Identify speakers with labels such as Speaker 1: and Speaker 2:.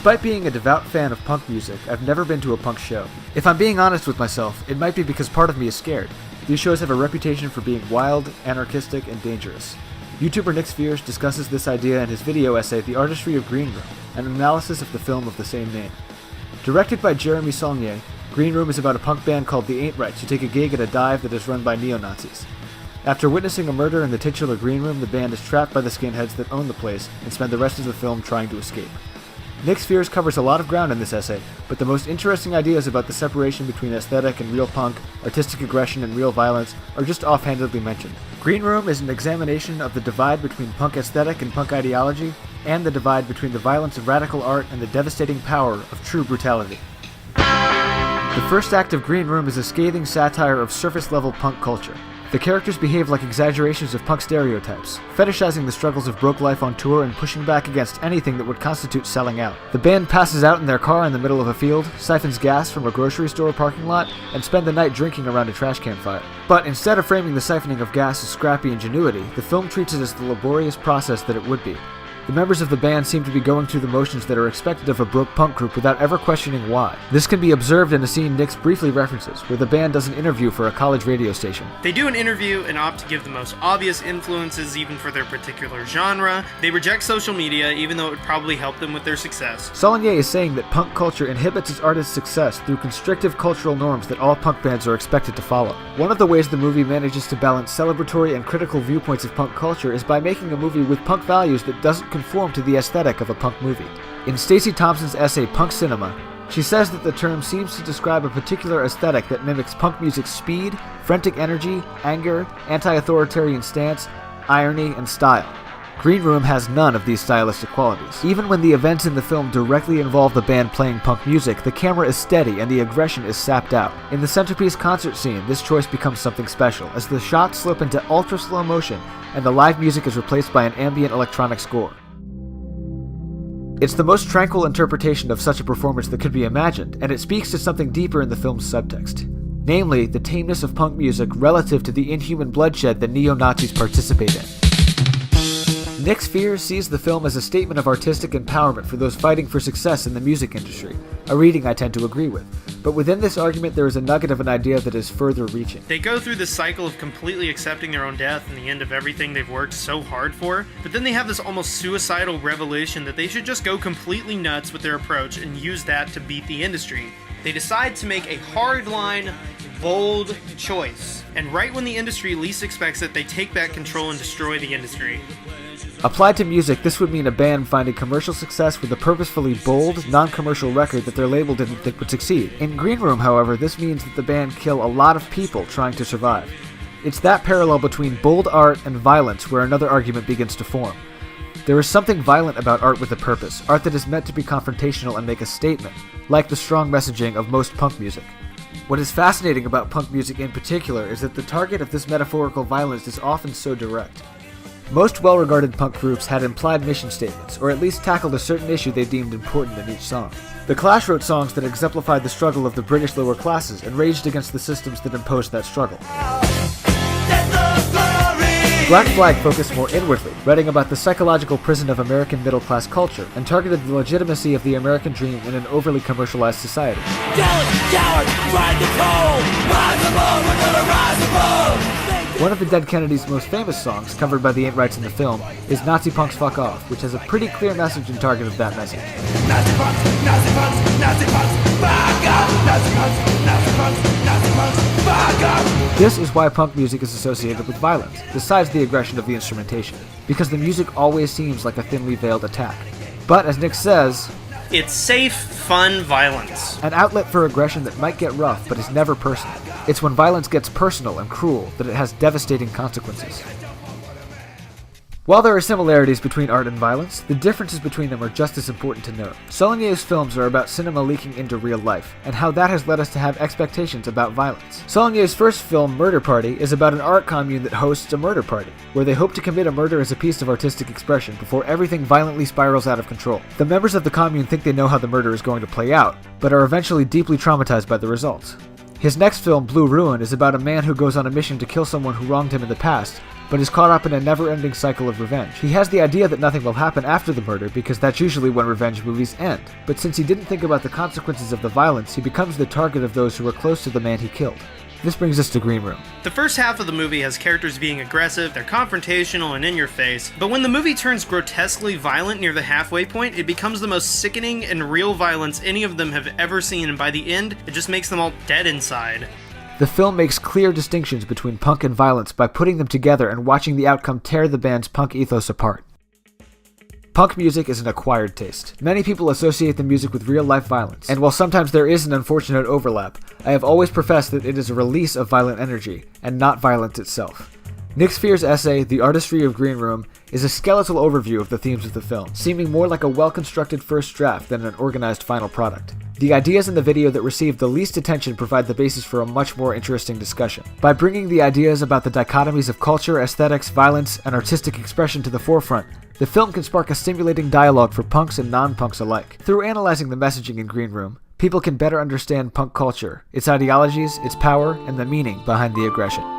Speaker 1: Despite being a devout fan of punk music, I've never been to a punk show. If I'm being honest with myself, it might be because part of me is scared. These shows have a reputation for being wild, anarchistic, and dangerous. YouTuber Nyx Fears discusses this idea in his video essay The Artistry of Green Room, an analysis of the film of the same name. Directed by Jeremy Saulnier, Green Room is about a punk band called The Ain't Rights who take a gig at a dive that is run by neo-Nazis. After witnessing a murder in the titular Green Room, the band is trapped by the skinheads that own the place and spend the rest of the film trying to escape. Nyx Fears covers a lot of ground in this essay, but the most interesting ideas about the separation between aesthetic and real punk, artistic aggression and real violence are just offhandedly mentioned. Green Room is an examination of the divide between punk aesthetic and punk ideology, and the divide between the violence of radical art and the devastating power of true brutality. The first act of Green Room is a scathing satire of surface-level punk culture. The characters behave like exaggerations of punk stereotypes, fetishizing the struggles of broke life on tour and pushing back against anything that would constitute selling out. The band passes out in their car in the middle of a field, siphons gas from a grocery store parking lot, and spend the night drinking around a trash can fire. But instead of framing the siphoning of gas as scrappy ingenuity, the film treats it as the laborious process that it would be. The members of the band seem to be going through the motions that are expected of a broke punk group without ever questioning why. This can be observed in a scene Nyx briefly references, where the band does an interview for a college radio station.
Speaker 2: They do an interview and opt to give the most obvious influences even for their particular genre. They reject social media even though it would probably help them with their success.
Speaker 1: Saulnier is saying that punk culture inhibits its artists' success through constrictive cultural norms that all punk bands are expected to follow. One of the ways the movie manages to balance celebratory and critical viewpoints of punk culture is by making a movie with punk values that doesn't conform to the aesthetic of a punk movie. In Stacey Thompson's essay Punk Cinema, she says that the term seems to describe a particular aesthetic that mimics punk music's speed, frantic energy, anger, anti-authoritarian stance, irony, and style. Green Room has none of these stylistic qualities. Even when the events in the film directly involve the band playing punk music, the camera is steady and the aggression is sapped out. In the centerpiece concert scene, this choice becomes something special, as the shots slip into ultra-slow motion and the live music is replaced by an ambient electronic score. It's the most tranquil interpretation of such a performance that could be imagined, and it speaks to something deeper in the film's subtext. Namely, the tameness of punk music relative to the inhuman bloodshed that neo-Nazis participate in. Nyx Fears sees the film as a statement of artistic empowerment for those fighting for success in the music industry, a reading I tend to agree with. But within this argument there is a nugget of an idea that is further reaching.
Speaker 2: They go through this cycle of completely accepting their own death and the end of everything they've worked so hard for, but then they have this almost suicidal revelation that they should just go completely nuts with their approach and use that to beat the industry. They decide to make a hardline, bold choice, and right when the industry least expects it, they take back control and destroy the industry.
Speaker 1: Applied to music, this would mean a band finding commercial success with a purposefully bold, non-commercial record that their label didn't think would succeed. In Green Room, however, this means that the band kill a lot of people trying to survive. It's that parallel between bold art and violence where another argument begins to form. There is something violent about art with a purpose, art that is meant to be confrontational and make a statement, like the strong messaging of most punk music. What is fascinating about punk music in particular is that the target of this metaphorical violence is often so direct. Most well-regarded punk groups had implied mission statements, or at least tackled a certain issue they deemed important in each song. The Clash wrote songs that exemplified the struggle of the British lower classes and raged against the systems that imposed that struggle. Black Flag focused more inwardly, writing about the psychological prison of American middle-class culture, and targeted the legitimacy of the American dream in an overly commercialized society. One of the Dead Kennedys' most famous songs, covered by the Ain't Rights in the film, is Nazi Punks Fuck Off, which has a pretty clear message and target of that message. Nazi punks, Nazi punks, Nazi punks, fuck off! Nazi punks, Nazi punks, Nazi punks, fuck off! This is why punk music is associated with violence, besides the aggression of the instrumentation, because the music always seems like a thinly veiled attack. But as Nyx says,
Speaker 2: it's safe, fun violence.
Speaker 1: An outlet for aggression that might get rough but is never personal. It's when violence gets personal and cruel that it has devastating consequences. While there are similarities between art and violence, the differences between them are just as important to note. Saulnier's films are about cinema leaking into real life, and how that has led us to have expectations about violence. Saulnier's first film, Murder Party, is about an art commune that hosts a murder party, where they hope to commit a murder as a piece of artistic expression before everything violently spirals out of control. The members of the commune think they know how the murder is going to play out, but are eventually deeply traumatized by the results. His next film, Blue Ruin, is about a man who goes on a mission to kill someone who wronged him in the past, but is caught up in a never-ending cycle of revenge. He has the idea that nothing will happen after the murder because that's usually when revenge movies end. But since he didn't think about the consequences of the violence, he becomes the target of those who are close to the man he killed. This brings us to Green Room.
Speaker 2: The first half of the movie has characters being aggressive, they're confrontational and in your face, but when the movie turns grotesquely violent near the halfway point, it becomes the most sickening and real violence any of them have ever seen, and by the end, it just makes them all dead inside.
Speaker 1: The film makes clear distinctions between punk and violence by putting them together and watching the outcome tear the band's punk ethos apart. Punk music is an acquired taste. Many people associate the music with real-life violence, and while sometimes there is an unfortunate overlap, I have always professed that it is a release of violent energy, and not violence itself. Nyx Fears' essay, The Artistry of Green Room, is a skeletal overview of the themes of the film, seeming more like a well-constructed first draft than an organized final product. The ideas in the video that received the least attention provide the basis for a much more interesting discussion. By bringing the ideas about the dichotomies of culture, aesthetics, violence, and artistic expression to the forefront, the film can spark a stimulating dialogue for punks and non-punks alike. Through analyzing the messaging in Green Room, people can better understand punk culture, its ideologies, its power, and the meaning behind the aggression.